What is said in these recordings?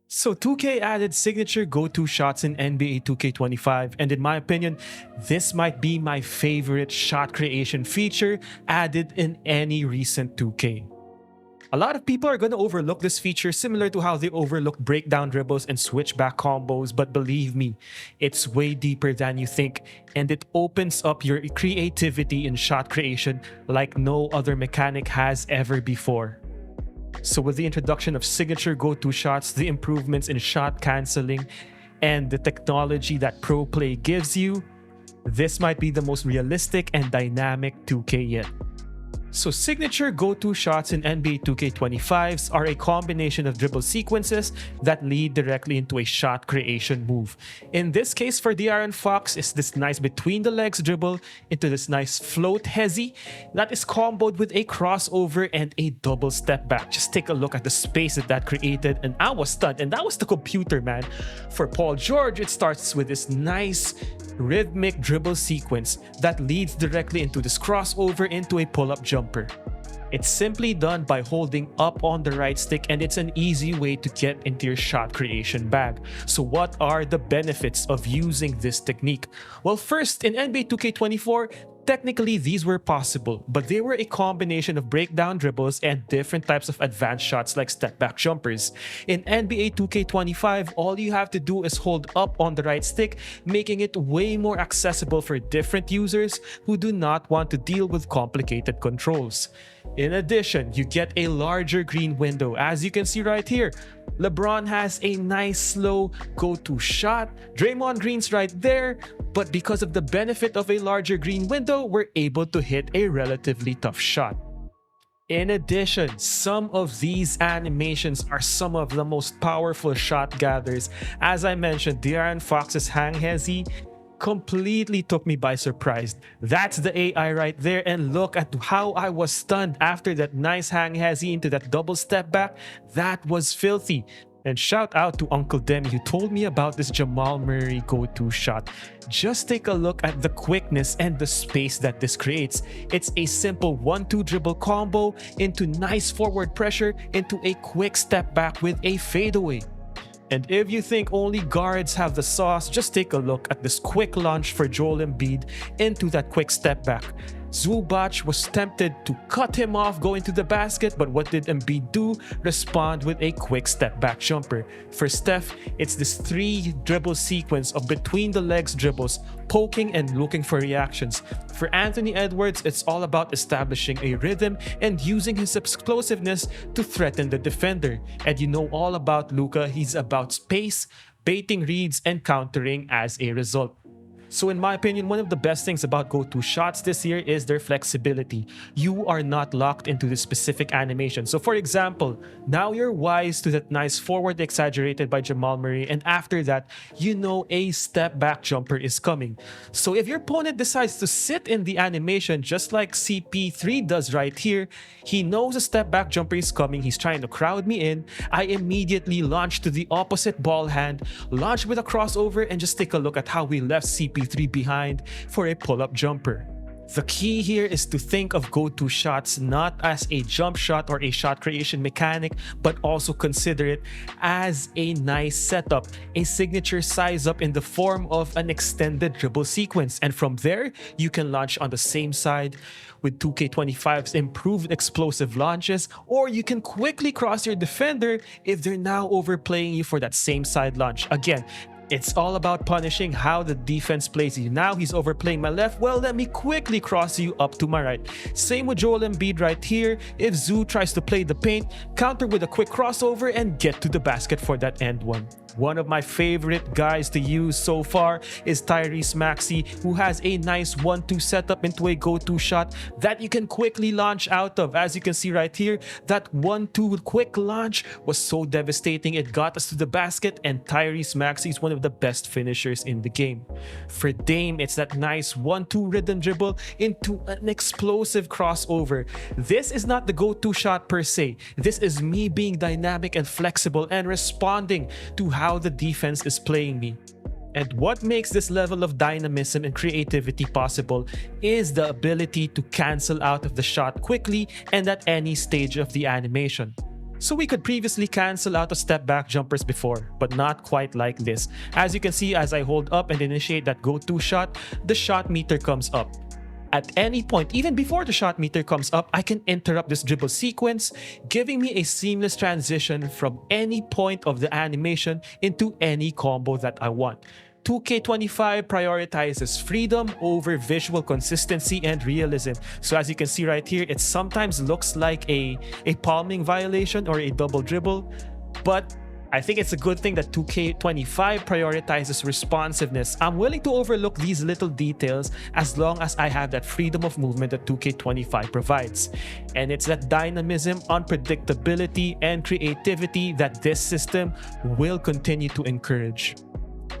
So 2K added signature go-to shots in NBA 2K25, and in my opinion, this might be my favorite shot creation feature added in any recent 2K. A lot of people are going to overlook this feature similar to how they overlook breakdown dribbles and switchback combos, but believe me, it's way deeper than you think, and it opens up your creativity in shot creation like no other mechanic has ever before. So with the introduction of signature go-to shots, the improvements in shot canceling, and the technology that Pro Play gives you, this might be the most realistic and dynamic 2K yet. So signature go-to shots in NBA 2K25s are a combination of dribble sequences that lead directly into a shot creation move. In this case for De'Aaron Fox, it's this nice between the legs dribble into this nice float hezzy that is comboed with a crossover and a double step back. Just take a look at the space that created, and I was stunned, and that was the computer, man. For Paul George, it starts with this nice rhythmic dribble sequence that leads directly into this crossover into a pull-up jumper. It's simply done by holding up on the right stick, and it's an easy way to get into your shot creation bag. So what are the benefits of using this technique? Well, first, in NBA 2K24, technically these were possible, but they were a combination of breakdown dribbles and different types of advanced shots like step back jumpers. In NBA 2K25, all you have to do is hold up on the right stick, making it way more accessible for different users who do not want to deal with complicated controls. In addition, you get a larger green window. As you can see right here, LeBron has a nice slow go-to shot. Draymond Green's right there, but because of the benefit of a larger green window, we're able to hit a relatively tough shot. In addition, some of these animations are some of the most powerful shot gatherers. As I mentioned, De'Aaron Fox's hang hezzy completely took me by surprise. That's the AI right there, and look at how I was stunned after that nice hang hezzy into that double step back. That was filthy. And shout out to Uncle Demi who told me about this Jamal Murray go-to shot. Just take a look at the quickness and the space that this creates. It's a simple 1-2 dribble combo into nice forward pressure into a quick step back with a fadeaway. And if you think only guards have the sauce, just take a look at this quick launch for Joel Embiid into that quick step back. Zubac was tempted to cut him off going to the basket, but what did Embiid do? Respond with a quick step back jumper. For Steph, it's this 3 dribble sequence of between the legs dribbles, poking and looking for reactions. For Anthony Edwards, it's all about establishing a rhythm and using his explosiveness to threaten the defender. And you know all about Luka, he's about space, baiting reads, and countering as a result. So in my opinion, one of the best things about go-to shots this year is their flexibility. You are not locked into the specific animation. So for example, now you're wise to that nice forward exaggerated by Jamal Murray, and after that, you know a step back jumper is coming. So if your opponent decides to sit in the animation just like CP3 does right here, he knows a step back jumper is coming, he's trying to crowd me in, I immediately launch to the opposite ball hand, launch with a crossover, and just take a look at how we left CP3 behind for a pull-up jumper. The key here is to think of go-to shots not as a jump shot or a shot creation mechanic, but also consider it as a nice setup, a signature size up in the form of an extended dribble sequence. And from there, you can launch on the same side with 2K25's improved explosive launches, or you can quickly cross your defender if they're now overplaying you for that same side launch. Again, it's all about punishing how the defense plays you. Now he's overplaying my left, well, let me quickly cross you up to my right. Same with Joel Embiid right here. If Zoo tries to play the paint, counter with a quick crossover and get to the basket for that end one. One of my favorite guys to use so far is Tyrese Maxey, who has a nice 1-2 setup into a go-to shot that you can quickly launch out of. As you can see right here, that 1-2 quick launch was so devastating. It got us to the basket, and Tyrese Maxey is one of the best finishers in the game. For Dame, it's that nice 1-2 rhythm dribble into an explosive crossover. This is not the go-to shot per se. This is me being dynamic and flexible and responding to how the defense is playing me. And what makes this level of dynamism and creativity possible is the ability to cancel out of the shot quickly and at any stage of the animation. So we could previously cancel out of step back jumpers before, but not quite like this. As you can see, as I hold up and initiate that go-to shot, the shot meter comes up. At any point, even before the shot meter comes up, I can interrupt this dribble sequence, giving me a seamless transition from any point of the animation into any combo that I want. 2K25 prioritizes freedom over visual consistency and realism. So as you can see right here, it sometimes looks like a palming violation or a double dribble, but I think it's a good thing that 2K25 prioritizes responsiveness. I'm willing to overlook these little details as long as I have that freedom of movement that 2K25 provides. And it's that dynamism, unpredictability, and creativity that this system will continue to encourage.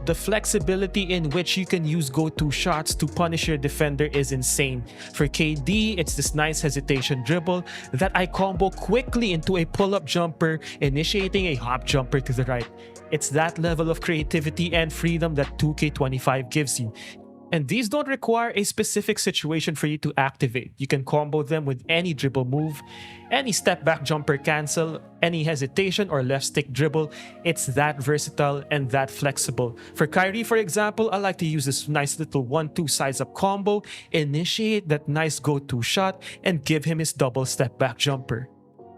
The flexibility in which you can use go-to shots to punish your defender is insane. For KD, it's this nice hesitation dribble that I combo quickly into a pull-up jumper, initiating a hop jumper to the right. It's that level of creativity and freedom that 2K25 gives you. And these don't require a specific situation for you to activate. You can combo them with any dribble move, any step back jumper cancel, any hesitation or left stick dribble. It's that versatile and that flexible. For Kyrie, for example, I like to use this nice little 1-2 size up combo, initiate that nice go-to shot, and give him his double step back jumper.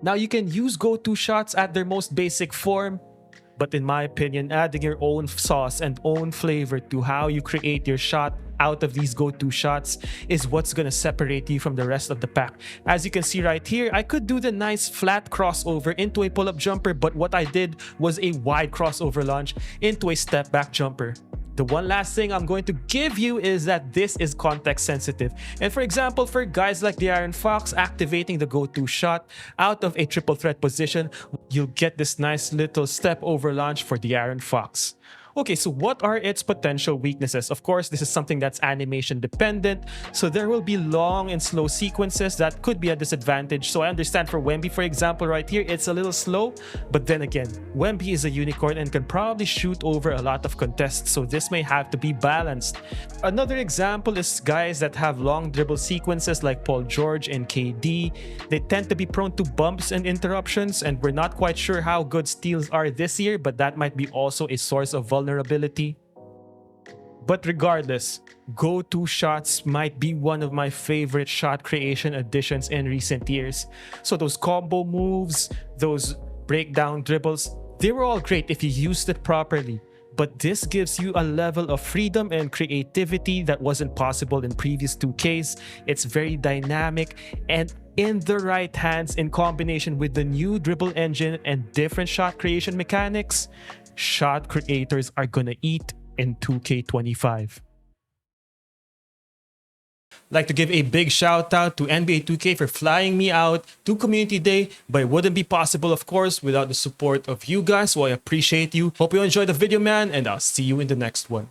Now you can use go-to shots at their most basic form, but in my opinion, adding your own sauce and own flavor to how you create your shot out of these go-to shots is what's gonna separate you from the rest of the pack. As you can see right here, I could do the nice flat crossover into a pull-up jumper, but what I did was a wide crossover launch into a step back jumper. The one last thing I'm going to give you is that this is context sensitive. And for example, for guys like De'Aaron Fox activating the go-to shot out of a triple threat position, you'll get this nice little step over launch for De'Aaron Fox. Okay, so what are its potential weaknesses? Of course, this is something that's animation dependent, so there will be long and slow sequences that could be a disadvantage. So I understand for Wemby, for example, right here, it's a little slow, but then again, Wemby is a unicorn and can probably shoot over a lot of contests, so this may have to be balanced. Another example is guys that have long dribble sequences like Paul George and KD. They tend to be prone to bumps and interruptions, and we're not quite sure how good steals are this year, but that might be also a source of vulnerability. But regardless, go-to shots might be one of my favorite shot creation additions in recent years. So those combo moves, those breakdown dribbles, they were all great if you used it properly. But this gives you a level of freedom and creativity that wasn't possible in previous 2Ks. It's very dynamic, and in the right hands, in combination with the new dribble engine and different shot creation mechanics, shot creators are gonna eat in 2K25. Like to give a big shout out to NBA 2K for flying me out to Community Day, but it wouldn't be possible, of course, without the support of you guys, so I appreciate you. Hope you enjoyed the video, man, and I'll see you in the next one.